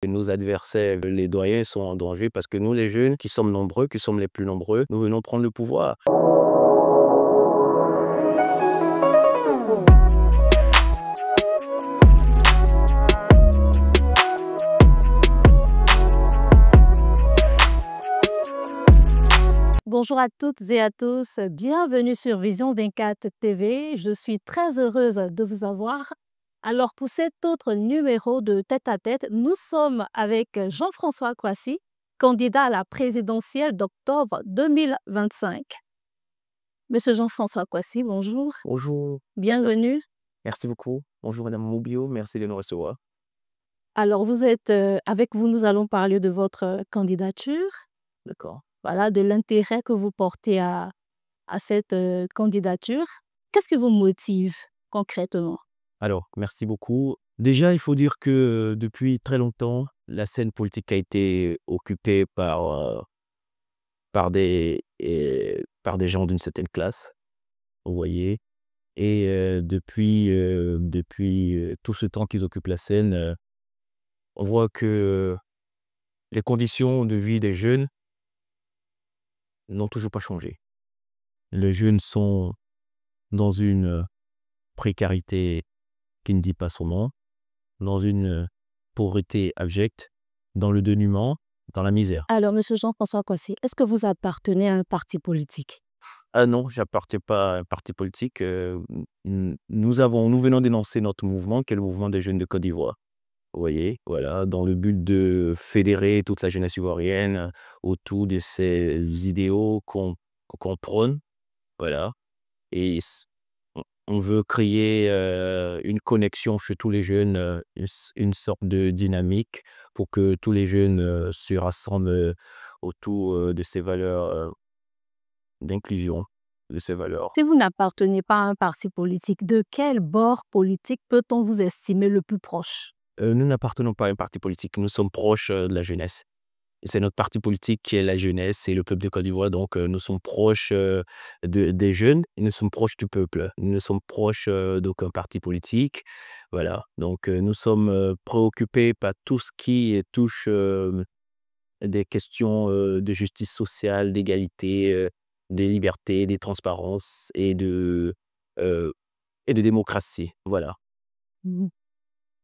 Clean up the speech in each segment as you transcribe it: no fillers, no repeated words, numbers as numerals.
Nos adversaires, les doyens, sont en danger parce que nous, les jeunes, qui sommes nombreux, qui sommes les plus nombreux, nous venons prendre le pouvoir. Bonjour à toutes et à tous, bienvenue sur Vision 24 TV. Je suis très heureuse de vous avoir. Alors pour cet autre numéro de Tête à Tête, nous sommes avec Jean-François Kouassi, candidat à la présidentielle d'octobre 2025. Monsieur Jean-François Kouassi, bonjour. Bonjour, Bienvenue. merci beaucoup. Bonjour Madame Moubio, merci de nous recevoir. Alors avec vous, nous allons parler de votre candidature, D'accord. voilà, de l'intérêt que vous portez à cette candidature. Qu'est-ce qui vous motive concrètement? Alors, merci beaucoup. Déjà, il faut dire que depuis très longtemps, la scène politique a été occupée par des gens d'une certaine classe, vous voyez. Et depuis tout ce temps qu'ils occupent la scène, on voit que les conditions de vie des jeunes n'ont toujours pas changé. Les jeunes sont dans une précarité qui ne dit pas son nom, dans une pauvreté abjecte, dans le dénuement, dans la misère. Alors, monsieur Jean-François Kouassi, est-ce que vous appartenez à un parti politique? Ah non, j'appartiens pas à un parti politique. Nous venons d'énoncer notre mouvement, qui est le mouvement des jeunes de Côte d'Ivoire. Vous voyez, voilà, dans le but de fédérer toute la jeunesse ivoirienne autour de ces idéaux qu'on prône, voilà. Et on veut créer une connexion chez tous les jeunes, une sorte de dynamique pour que tous les jeunes se rassemblent autour de ces valeurs d'inclusion, de ces valeurs. Si vous n'appartenez pas à un parti politique, de quel bord politique peut-on vous estimer le plus proche? Nous n'appartenons pas à un parti politique, nous sommes proches de la jeunesse. Et c'est notre parti politique qui est la jeunesse, c'est le peuple de Côte d'Ivoire. Donc, nous sommes proches des jeunes et nous sommes proches du peuple. Nous ne sommes proches d'aucun parti politique. Voilà. Donc, nous sommes préoccupés par tout ce qui touche des questions de justice sociale, d'égalité, de liberté, de transparence euh, et de démocratie. Voilà. Mhm.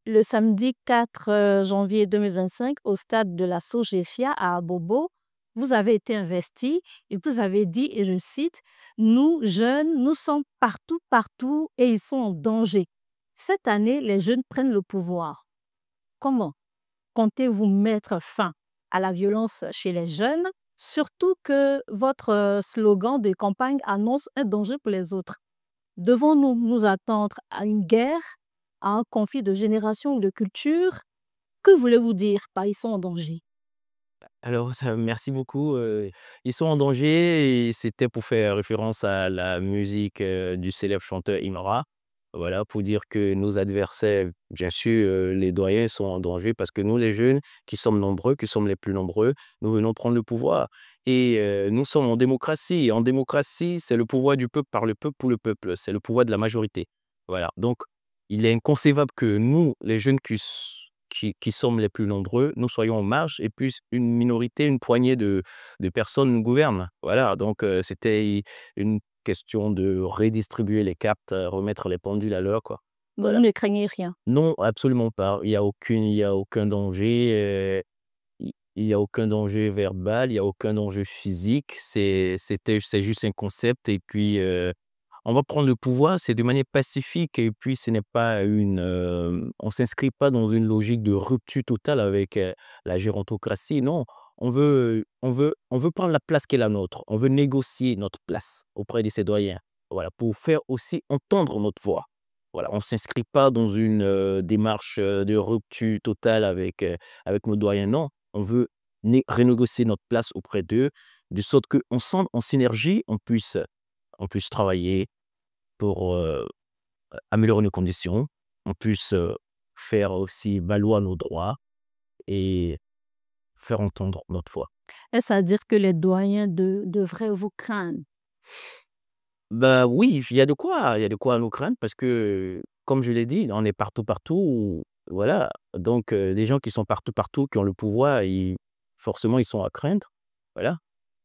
Le samedi 4 janvier 2025, au stade de la Sogefia à Abobo, vous avez été investi et vous avez dit, et je cite, «Nous, jeunes, nous sommes partout, partout et ils sont en danger. Cette année, les jeunes prennent le pouvoir. Comment comptez-vous mettre fin à la violence chez les jeunes, surtout que votre slogan de campagne annonce un danger pour les autres? Devons-nous nous attendre à une guerre, à un conflit de génération ou de culture? Que voulez-vous dire par ils sont en danger?» Alors, merci beaucoup. Ils sont en danger et c'était pour faire référence à la musique du célèbre chanteur Imara. Voilà, pour dire que nos adversaires, bien sûr, les doyens, sont en danger parce que nous, les jeunes, qui sommes nombreux, qui sommes les plus nombreux, nous venons prendre le pouvoir. Et nous sommes en démocratie. En démocratie, c'est le pouvoir du peuple par le peuple pour le peuple. C'est le pouvoir de la majorité. Voilà. Donc, il est inconcevable que nous, les jeunes qui sommes les plus nombreux, nous soyons en marge et puis une minorité, une poignée de personnes nous gouvernent. Voilà. Donc, c'était une question de redistribuer les cartes, remettre les pendules à l'heure, quoi. Vous Voilà. ne craignez rien. Non, absolument pas. Il y a aucun danger, il y a aucun danger verbal, il y a aucun danger physique. C'est juste un concept et puis, on va prendre le pouvoir, c'est de manière pacifique et puis ce n'est pas on s'inscrit pas dans une logique de rupture totale avec, la gérontocratie. Non, on veut prendre la place qui est la nôtre. On veut négocier notre place auprès de ses doyens. Voilà, pour faire aussi entendre notre voix. Voilà, on s'inscrit pas dans une, démarche, de rupture totale avec nos doyens. Non, on veut renégocier notre place auprès d'eux, de sorte qu'ensemble, en synergie, on puisse travailler pour améliorer nos conditions, on puisse faire aussi valoir nos droits et faire entendre notre voix. Est-ce à dire que les doyens devraient vous craindre? Bah oui, il y a de quoi nous craindre parce que, comme je l'ai dit, on est partout, partout. Voilà, donc des gens qui sont partout, qui ont le pouvoir, forcément, ils sont à craindre, voilà.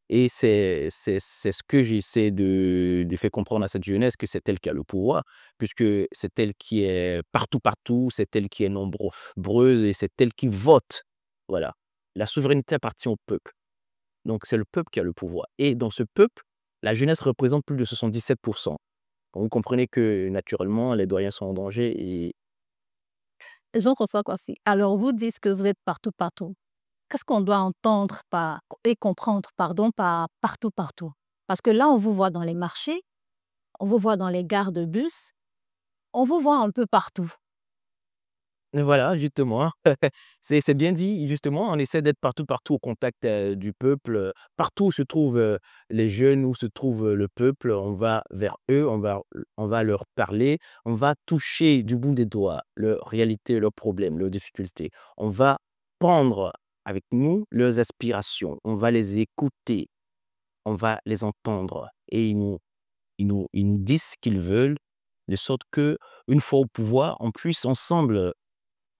Et c'est ce que j'essaie de faire comprendre à cette jeunesse, que c'est elle qui a le pouvoir, puisque c'est elle qui est partout, c'est elle qui est nombreuse et c'est elle qui vote. Voilà. La souveraineté appartient au peuple. Donc c'est le peuple qui a le pouvoir et dans ce peuple, la jeunesse représente plus de 77%. Donc vous comprenez que naturellement, les doyens sont en danger et J'en ressens quoi si. Alors vous dites que vous êtes partout, partout. Qu'est-ce qu'on doit entendre par et comprendre, pardon, par partout, partout? Parce que là, on vous voit dans les marchés, on vous voit dans les gares de bus, on vous voit un peu partout. voilà, justement, c'est bien dit, justement, on essaie d'être partout au contact, du peuple, partout où se trouvent, les jeunes, où se trouve, le peuple, on va vers eux, on va leur parler, on va toucher du bout des doigts leurs réalités, leurs problèmes, leurs difficultés. On va prendre avec nous leurs aspirations, on va les écouter, on va les entendre et ils nous disent ce qu'ils veulent, de sorte que une fois au pouvoir, on puisse ensemble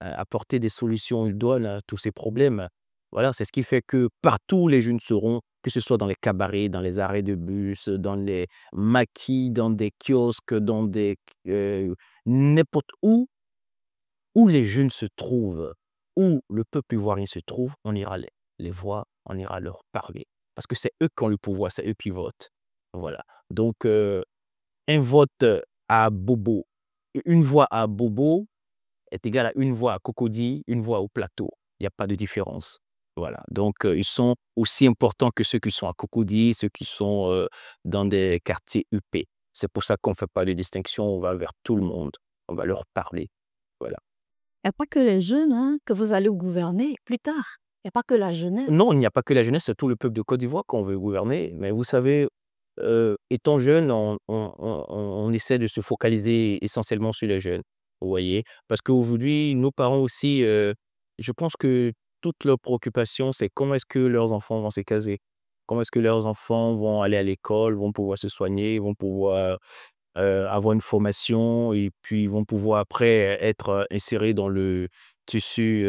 apporter des solutions idoines à tous ces problèmes. Voilà, c'est ce qui fait que partout les jeunes seront, que ce soit dans les cabarets, dans les arrêts de bus, dans les maquis, dans des kiosques, dans des n'importe où les jeunes se trouvent, où le peuple ivoirien se trouve, on ira les voir, on ira leur parler. Parce que c'est eux qui ont le pouvoir, c'est eux qui votent. Voilà. Donc, un vote à Bobo, une voix à Bobo est égal à une voix à Cocody, une voix au plateau. Il y a pas de différence. Voilà, donc ils sont aussi importants que ceux qui sont à Cocody, ceux qui sont, dans des quartiers huppés. C'est pour ça qu'on ne fait pas de distinction, on va vers tout le monde, on va leur parler. Voilà. Il n'y a pas que les jeunes hein, que vous allez gouverner plus tard. Il n'y a pas que la jeunesse. Non, il n'y a pas que la jeunesse, c'est tout le peuple de Côte d'Ivoire qu'on veut gouverner, mais vous savez, étant jeune, on essaie de se focaliser essentiellement sur les jeunes, vous voyez? Parce qu'aujourd'hui, nos parents aussi, je pense que toute leur préoccupation, c'est comment est-ce que leurs enfants vont se caser? Comment est-ce que leurs enfants vont aller à l'école, vont pouvoir se soigner, vont pouvoir, avoir une formation et puis vont pouvoir après être, insérés dans le tissu,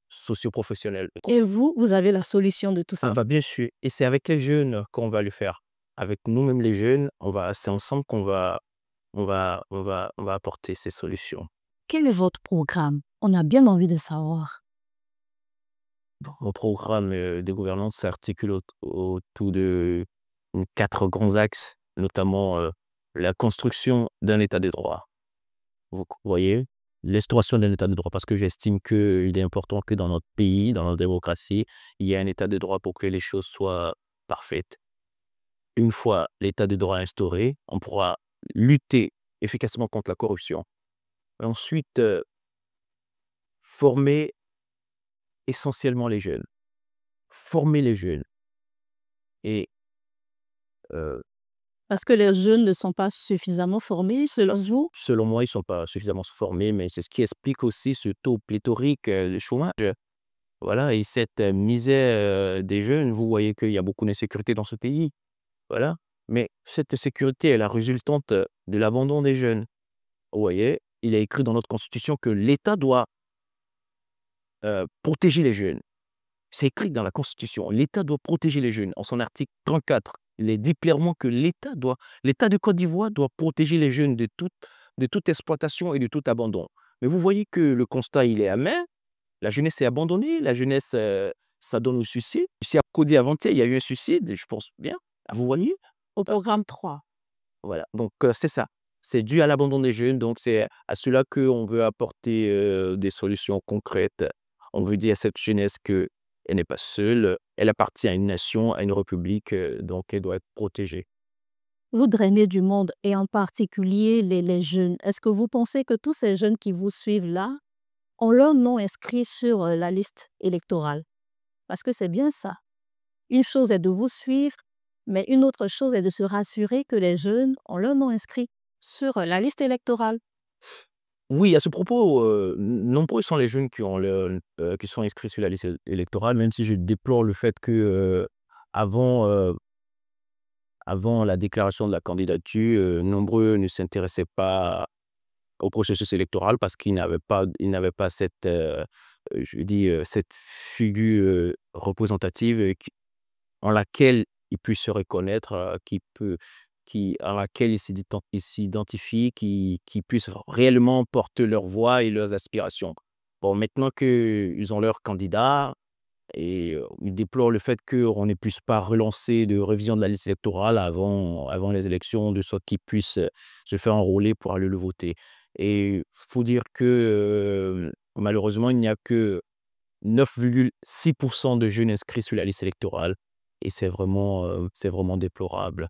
socio-professionnel. Et vous, vous avez la solution de tout Ah ça. bah, bien sûr et c'est avec les jeunes qu'on va le faire. Avec nous-mêmes les jeunes, c'est ensemble qu'on va on va apporter ces solutions. Quel est votre programme? On a bien envie de savoir. Bon, mon programme, de gouvernance s'articule autour de 4 grands axes, notamment, la construction d'un état de droit. Vous voyez? L'instauration d'un état de droit parce que j'estime qu'il est important que dans notre pays, dans notre démocratie, il y ait un état de droit pour que les choses soient parfaites. Une fois l'état de droit instauré, on pourra lutter efficacement contre la corruption. Ensuite, former essentiellement les jeunes. Former les jeunes et heu, Parce que les jeunes ne sont pas suffisamment formés, selon vous? selon moi, ils ne sont pas suffisamment formés, mais c'est ce qui explique aussi ce taux pléthorique, de chômage. Voilà et cette, misère, des jeunes, vous voyez qu'il y a beaucoup d'insécurité dans ce pays. Voilà, mais cette sécurité est la résultante, de l'abandon des jeunes. Vous voyez? Il est écrit dans notre constitution que l'État doit protéger les jeunes. C'est écrit dans la Constitution. L'État doit protéger les jeunes. En son article 34, il est dit clairement que l'État de Côte d'Ivoire doit protéger les jeunes de toute exploitation et de tout abandon. Mais vous voyez que le constat, il est amer. La jeunesse est abandonnée. La jeunesse, ça donne au suicide. Ici à Cody avant-hier, il y a eu un suicide, je pense bien. Ah, vous voyez? Au programme 3. Voilà, donc c'est ça. C'est dû à l'abandon des jeunes, donc c'est à cela qu'on veut apporter, des solutions concrètes. On veut dire à cette jeunesse qu'elle n'est pas seule, elle appartient à une nation, à une république, donc elle doit être protégée. Vous drainez du monde et en particulier les jeunes. Est-ce que vous pensez que tous ces jeunes qui vous suivent là ont leur nom inscrit sur la liste électorale? Parce que c'est bien ça. Une chose est de vous suivre, mais une autre chose est de se rassurer que les jeunes ont leur nom inscrit sur la liste électorale. Oui, à ce propos, nombreux sont les jeunes qui sont inscrits sur la liste électorale, même si je déplore le fait que, avant, avant la déclaration de la candidature, nombreux ne s'intéressaient pas au processus électoral parce ils n'avaient pas cette, je dis, cette figure, représentative, en laquelle ils puissent se reconnaître, à laquelle ils s'identifient, qui puissent réellement porter leur voix et leurs aspirations. Bon, maintenant qu'ils ont leur candidat et ils déplorent le fait qu'on ne puisse pas relancer de révision de la liste électorale avant les élections, de sorte qu'ils puissent, se faire enrôler pour aller le voter. Et il faut dire que, malheureusement, il n'y a que 9,6 de jeunes inscrits sur la liste électorale et c'est vraiment déplorable.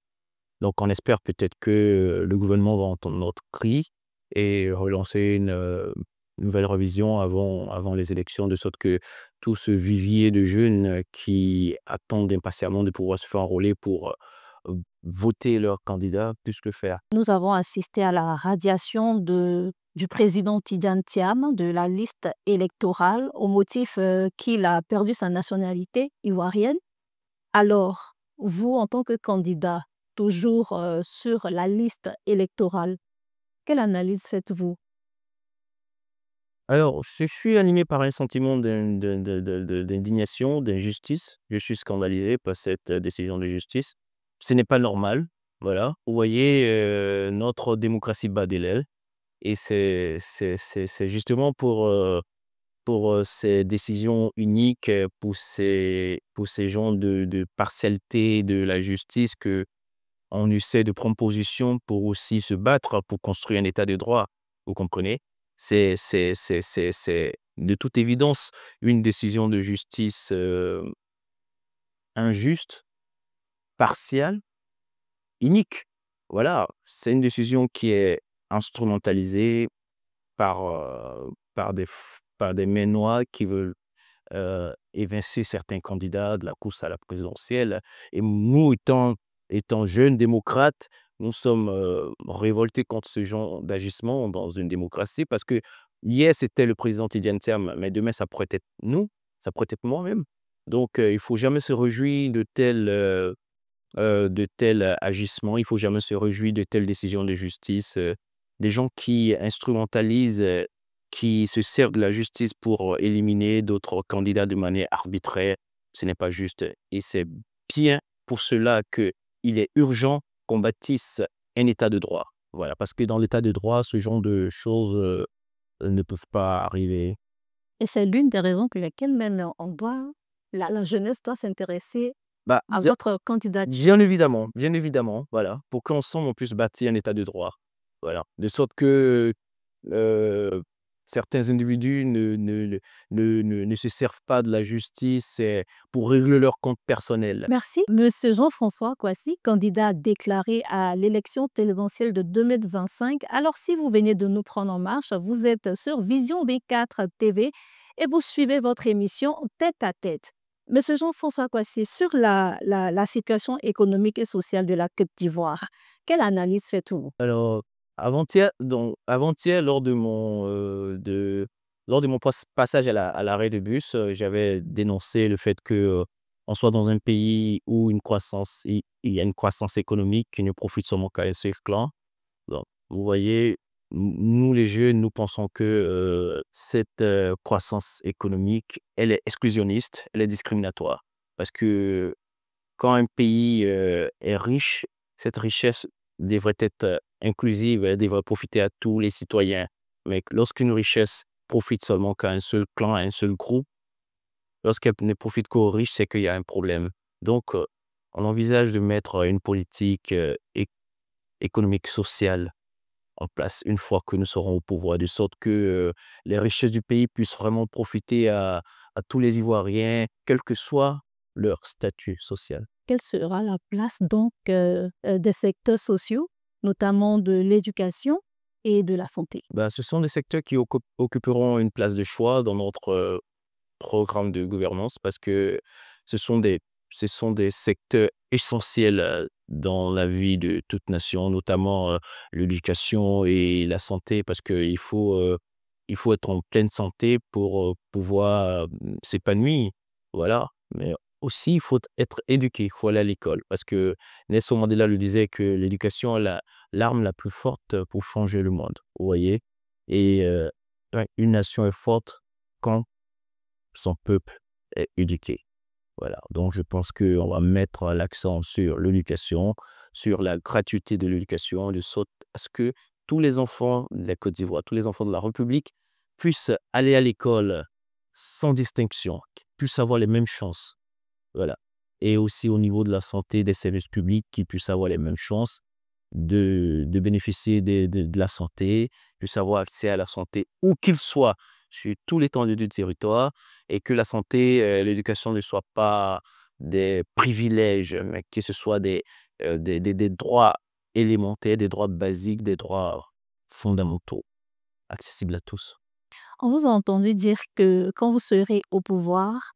Donc on espère peut-être que, le gouvernement va entendre notre cri et relancer une nouvelle révision avant les élections, de sorte que tout ce vivier de jeunes, qui attendent impatiemment de pouvoir se faire enrôler pour, voter leur candidat puissent le faire. Nous avons assisté à la radiation du président Tidjane Thiam de la liste électorale au motif qu'il a perdu sa nationalité ivoirienne. Alors, vous, en tant que candidat, toujours sur la liste électorale, quelle analyse faites-vous? Alors, je suis animé par un sentiment d'indignation, d'injustice. Je suis scandalisé par cette, décision de justice. Ce n'est pas normal, voilà. Vous voyez, notre démocratie bat de l'aile et c'est justement pour, ces décisions uniques, pour ces genres de partialité de la justice qu'on essaie de prendre position pour aussi se battre pour construire un état de droit, vous comprenez? C'est de toute évidence une décision de justice, injuste, partiale, inique. Voilà, c'est une décision qui est instrumentalisée par des mains qui veulent, évincer certains candidats de la course à la présidentielle et nous étant jeunes démocrates, nous sommes, révoltés contre ce genre d'agissement dans une démocratie parce que hier, c'était le président Tidjane Thiam, mais demain, ça pourrait être nous, ça pourrait être moi-même. Donc il faut jamais se réjouir de tels agissements, il faut jamais se réjouir de telles décisions de justice, des gens qui instrumentalisent, qui se servent de la justice pour éliminer d'autres candidats de manière arbitraire, ce n'est pas juste et c'est bien pour cela qu'il est urgent qu'on bâtisse un état de droit. Voilà, parce que dans l'état de droit, ce genre de choses, ne peuvent pas arriver. Et c'est l'une des raisons pour lesquelles même la jeunesse doit s'intéresser Bah, à votre candidature. bien évidemment, voilà, pour qu'ensemble on puisse bâtir un état de droit. Voilà, de sorte que, heu, certains individus ne se servent pas de la justice, pour régler leur compte personnel. Merci. Monsieur Jean-François Kouassi, candidat déclaré à l'élection présidentielle de 2025. Alors, si vous venez de nous prendre en marche, vous êtes sur Vision B4 TV et vous suivez votre émission Tête à Tête. Monsieur Jean-François Kouassi, sur la situation économique et sociale de la Côte d'Ivoire, quelle analyse faites-vous? Alors, avant-hier lors de mon passage à l'arrêt de bus, j'avais dénoncé le fait que, on soit dans un pays où il y a une croissance économique qui ne profite seulement qu'à un seul clan. Donc, vous voyez, nous les jeunes, nous pensons que, cette, croissance économique, elle est exclusionniste, elle est discriminatoire. Parce que quand un pays, est riche, cette richesse devrait être, inclusive, elle devrait profiter à tous les citoyens. Mais lorsqu'une richesse profite seulement qu'à un seul clan, à un seul groupe, lorsqu'elle ne profite qu'aux riches, c'est qu'il y a un problème. Donc, on envisage de mettre, une politique, économique, sociale en place une fois que nous serons au pouvoir, de sorte que, les richesses du pays puissent vraiment profiter à tous les Ivoiriens, quel que soit leur statut social. Quelle sera la place donc des secteurs sociaux, notamment de l'éducation et de la santé? Bah, ce sont des secteurs qui occuperont une place de choix dans notre, programme de gouvernance parce que ce sont des ce sont des secteurs essentiels, dans la vie de toute nation, notamment, l'éducation et la santé parce il faut être en pleine santé pour, pouvoir, s'épanouir, voilà. Mais aussi il faut être éduqué, il faut aller à l'école parce que Nelson Mandela le disait que l'éducation est l'arme la plus forte pour changer le monde, vous voyez? Et ouais, une nation est forte quand son peuple est éduqué. Voilà, donc je pense qu'on va mettre l'accent sur l'éducation, sur la gratuité de l'éducation, de sorte à ce que tous les enfants de la Côte d'Ivoire, tous les enfants de la République puissent aller à l'école sans distinction, qu'ils puissent avoir les mêmes chances. Voilà. Et aussi au niveau de la santé, des services publics, qu'ils puissent avoir les mêmes chances de bénéficier de la santé, puissent avoir accès à la santé où qu'ils soient, sur tout l'étendue du territoire, et que la santé, l'éducation ne soit pas des privilèges, mais que ce soit des droits élémentaires, des droits basiques, des droits fondamentaux, accessibles à tous. On vous a entendu dire que quand vous serez au pouvoir,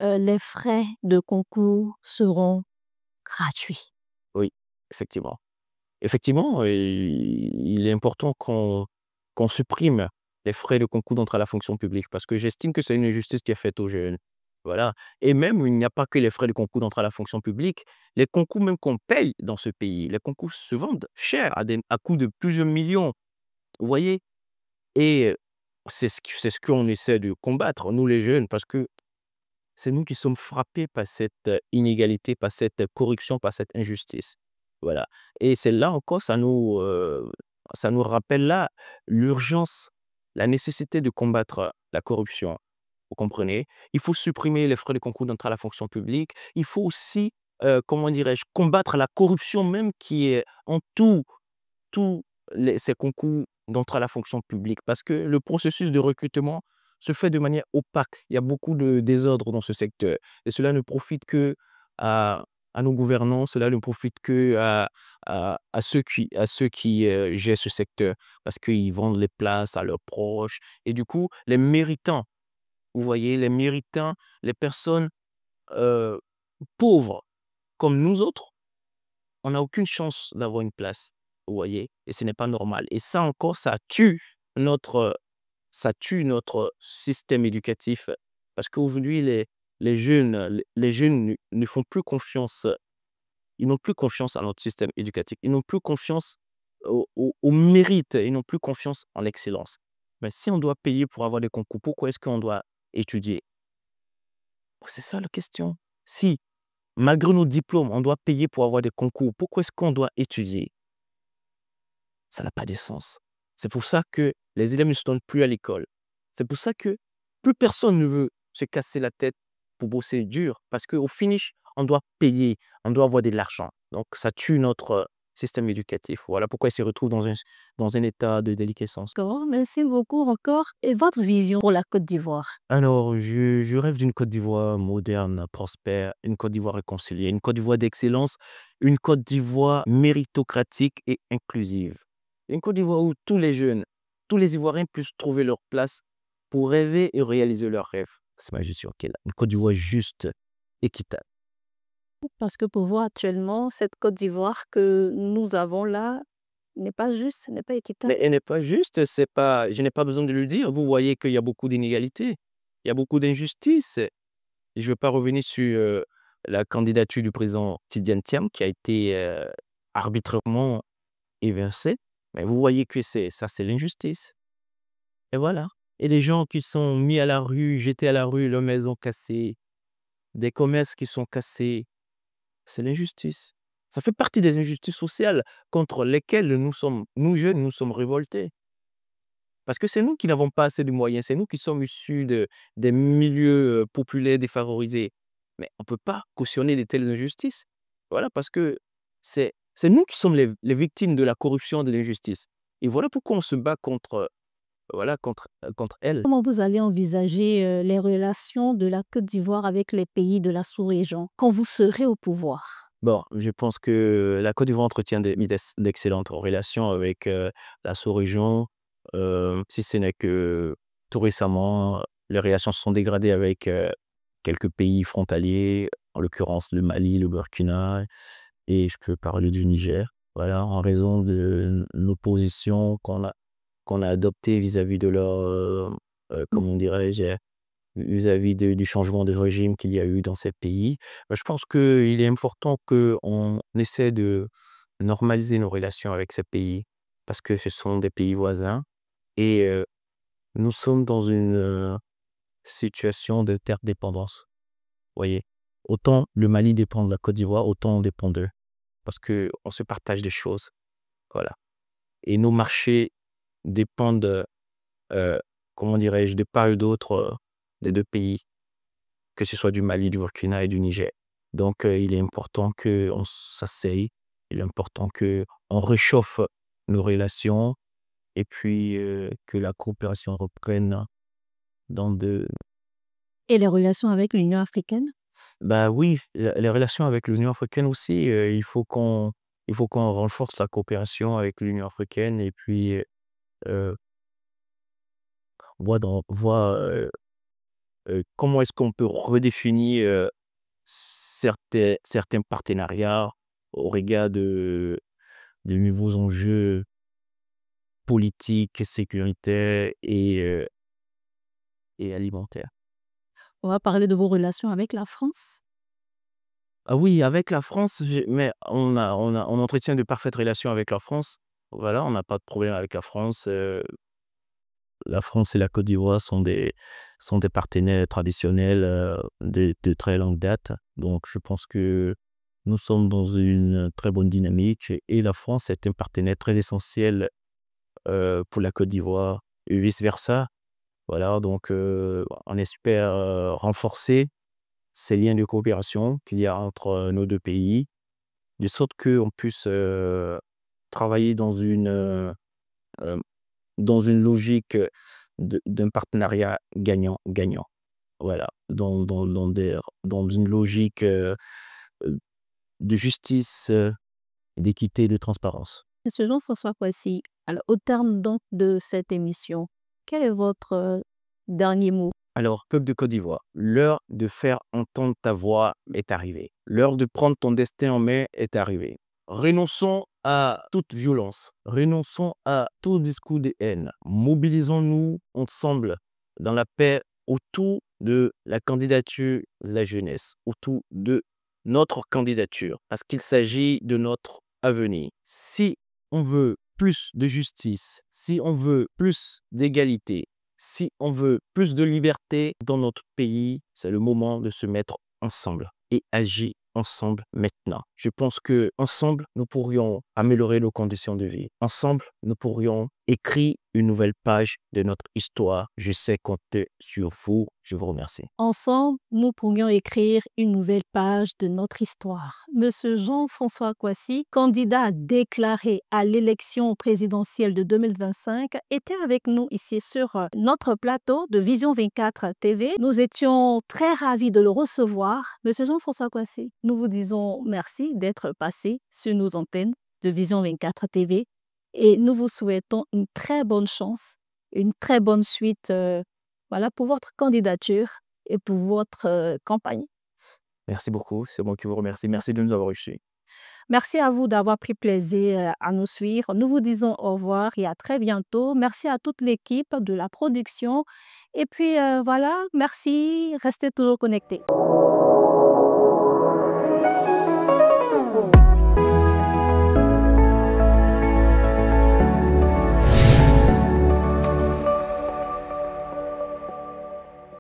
les frais de concours seront gratuits. Oui, effectivement. Effectivement, il est important qu'on supprime les frais de concours d'entrée à la fonction publique parce que j'estime que c'est une injustice qui est faite aux jeunes. Voilà. Et même, il n'y a pas que les frais de concours d'entrée à la fonction publique. Les concours même qu'on paye dans ce pays, les concours se vendent cher à coût de plusieurs millions. Vous voyez? Et c'est ce qu'on essaie de combattre, nous les jeunes, parce que c'est nous qui sommes frappés par cette inégalité, par cette corruption, par cette injustice. Voilà. Et c'est là encore, ça nous rappelle là l'urgence, la nécessité de combattre la corruption. Vous comprenez? Il faut supprimer les frais de concours d'entrée à la fonction publique. Il faut aussi, comment dirais-je, combattre la corruption même qui est en tous ces concours d'entrée à la fonction publique parce que le processus de recrutement se fait de manière opaque. Il y a beaucoup de désordre dans ce secteur et cela ne profite que à, à nos gouvernants, cela ne profite que à ceux qui gèrent ce secteur parce qu'ils vendent les places à leurs proches et du coup, les méritants, vous voyez, les méritants, les personnes euh, pauvres comme nous autres, on n'a aucune chance d'avoir une place, vous voyez? Et ce n'est pas normal. Et ça encore, notre, ça tue notre système éducatif parce qu'aujourd'hui, les jeunes ne font plus confiance, ils n'ont plus confiance à notre système éducatif. Ils n'ont plus confiance au mérite, ils n'ont plus confiance en l'excellence. Mais si on doit payer pour avoir des concours, pourquoi est-ce qu'on doit étudier? C'est ça la question. Si, malgré nos diplômes, on doit payer pour avoir des concours, pourquoi est-ce qu'on doit étudier? Ça n'a pas de sens. C'est pour ça que les élèves ne se donnent plus à l'école. C'est pour ça que plus personne ne veut se casser la tête pour bosser dur parce qu'au finish, on doit payer, on doit avoir de l'argent. Donc, ça tue notre système éducatif. Voilà pourquoi il se retrouve dans un état de déliquescence. D'accord, merci beaucoup encore. Et votre vision pour la Côte d'Ivoire? Alors, je rêve d'une Côte d'Ivoire moderne, prospère, une Côte d'Ivoire réconciliée, une Côte d'Ivoire d'excellence, une Côte d'Ivoire méritocratique et inclusive. Une Côte d'Ivoire où tous les jeunes, tous les Ivoiriens puissent trouver leur place pour rêver et réaliser leurs rêves. C'est ma vision qui est là. Une Côte d'Ivoire juste, équitable. Parce que pour vous actuellement, cette Côte d'Ivoire que nous avons là n'est pas juste, n'est pas équitable. Mais elle n'est pas juste, c'est pas, je n'ai pas besoin de le dire. Vous voyez qu'il y a beaucoup d'inégalités, il y a beaucoup d'injustices. Et je ne veux pas revenir sur la candidature du président Tidiane Thiam qui a été arbitrairement évincée. Mais vous voyez que c'est l'injustice. Et voilà. Et les gens qui sont mis à la rue, jetés à la rue, leurs maisons cassées, des commerces qui sont cassés, c'est l'injustice. Ça fait partie des injustices sociales contre lesquelles nous jeunes, nous sommes révoltés. Parce que c'est nous qui n'avons pas assez de moyens, c'est nous qui sommes issus des milieux populaires défavorisés. Mais on ne peut pas cautionner de telles injustices. Voilà, parce que c'est nous qui sommes les victimes de la corruption, de l'injustice. Et voilà pourquoi on se bat contre elle. Comment vous allez envisager les relations de la Côte d'Ivoire avec les pays de la sous-région quand vous serez au pouvoir? Bon, je pense que la Côte d'Ivoire entretient d'excellentes relations avec la sous-région. Si ce n'est que tout récemment, les relations se sont dégradées avec quelques pays frontaliers, en l'occurrence le Mali, le Burkina, et je peux parler du Niger. Voilà, en raison de nos positions qu'on a adoptées vis-à-vis de leur, comment dirais-je, vis-à-vis du changement de régime qu'il y a eu dans ces pays. Je pense qu'il est important qu'on essaie de normaliser nos relations avec ces pays parce que ce sont des pays voisins Et nous sommes dans une situation d'interdépendance. Vous voyez, autant le Mali dépend de la Côte d'Ivoire, autant on dépend d'eux. Parce qu'on se partage des choses. Voilà. Et nos marchés dépendent, comment dirais-je, de part et d'autre des deux pays, que ce soit du Mali, du Burkina et du Niger. Donc, il est important qu'on s'asseye, il est important qu'on réchauffe nos relations et puis que la coopération reprenne dans de... Et les relations avec l'Union africaine? Bah oui, les relations avec l'Union africaine aussi, il faut qu'on renforce la coopération avec l'Union africaine et puis euh, comment est-ce qu'on peut redéfinir certains partenariats au regard de nouveaux enjeux politiques, sécuritaires et alimentaires. On va parler de vos relations avec la France. Ah oui, avec la France, mais on entretient de parfaites relations avec la France. Voilà, on n'a pas de problème avec la France. La France et la Côte d'Ivoire sont des partenaires traditionnels de très longue date. Donc, je pense que nous sommes dans une très bonne dynamique et la France est un partenaire très essentiel pour la Côte d'Ivoire et vice-versa. Voilà, donc on espère renforcer ces liens de coopération qu'il y a entre nos deux pays, de sorte qu'on puisse travailler euh, dans une logique d'un partenariat gagnant-gagnant. Voilà, dans une logique de justice, d'équité et de transparence. Monsieur Jean-François Kouassi, alors, au terme donc de cette émission, quel est votre dernier mot? Alors, peuple de Côte d'Ivoire, l'heure de faire entendre ta voix est arrivée. L'heure de prendre ton destin en main est arrivée. Renonçons à toute violence. Renonçons à tout discours de haine. Mobilisons-nous ensemble dans la paix autour de la candidature de la jeunesse, autour de notre candidature, parce qu'il s'agit de notre avenir. Si on veut plus de justice, si on veut plus d'égalité, si on veut plus de liberté dans notre pays, c'est le moment de se mettre ensemble et agir ensemble maintenant. Je pense que ensemble, nous pourrions améliorer nos conditions de vie. Ensemble, nous pourrions écrire une nouvelle page de notre histoire. Je sais compter sur vous. Je vous remercie. Ensemble, nous pourrions écrire une nouvelle page de notre histoire. Monsieur Jean-François Kouassi, candidat déclaré à l'élection présidentielle de 2025, était avec nous ici sur notre plateau de Vision 24 TV. Nous étions très ravis de le recevoir. Monsieur Jean-François Kouassi, nous vous disons merci d'être passé sur nos antennes de Vision 24 TV et nous vous souhaitons une très bonne chance, une très bonne suite voilà, pour votre candidature et pour votre campagne. Merci beaucoup. C'est moi qui vous remercie. Merci de nous avoir reçus. Merci à vous d'avoir pris plaisir à nous suivre. Nous vous disons au revoir et à très bientôt. Merci à toute l'équipe de la production. Et puis voilà, merci. Restez toujours connectés.